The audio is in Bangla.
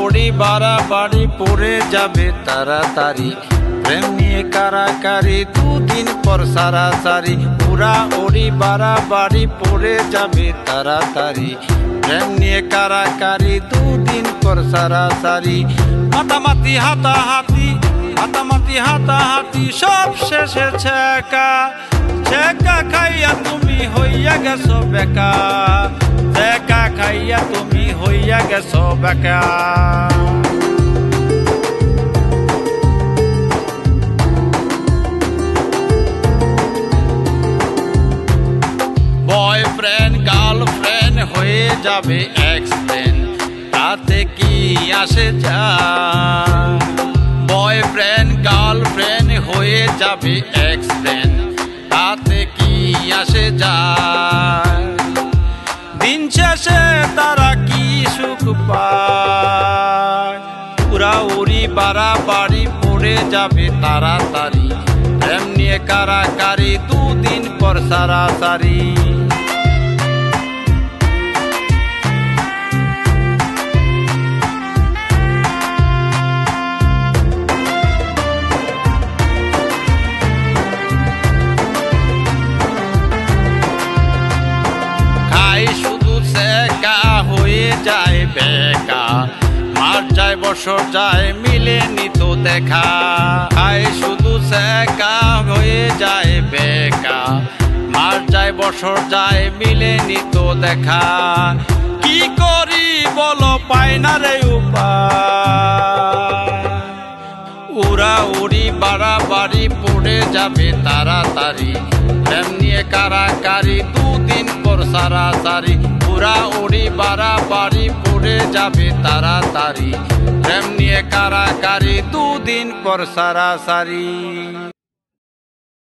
উড়ি বাড়াবাড়ি পড়ে যাবে তাড়াতাড়ি, প্রেম নিয়ে কারাকারি দুদিন পর সারাসারি। উড়ি বাড়াবাড়ি পড়ে যাবে তাড়াতাড়ি, প্রেম নিয়ে কারাকারি দুদিন পর সারাসারি। মাতামাতি হাতাহাতি মাতামাতি হাতাহাতি সব শেষে ছেকা, ছেকা খাইয়া তুমি হইয়া গেছো বেকা, ছেকা খাইয়া তুমি হইয়া গেছো বেকা। বয়ফ্রেন্ড গার্লফ্রেন্ড হয়ে যাবে এক্সফ্রেন্ড, তাতে কি আসে যায়? বয়ফ্রেন্ড গার্লফ্রেন্ড হয়ে যাবে এক্সফ্রেন্ড, তাতে কি আসে যায়? দিন শেষে তারা কি সুখ পায়? উড়ি বাড়াবাড়ি পড়ে যাবে তাড়াতাড়ি, প্রেম নিয়ে কারাকারি দুদিন পর সারাসারি। শুধু সেকা হয়ে যায় বেকা, মার যায় বছর যায় মিলেনি তো দেখা। শুধু সেকা হয়ে যায় বেকা, মার যায় বছর যায় মিলেনি তো দেখা। কি করি বলো পাই না রে উপায়? উড়ি বাড়াবাড়ি পড়ে যাবে তাড়াতাড়ি, প্রেম নিয়ে কারাকারি দুদিন পর সারাসারি। উড়ি বাড়াবাড়ি পড়ে যাবে তাড়াতাড়ি, প্রেম নিয়ে কারাকারি দুদিন পর সারাসারি।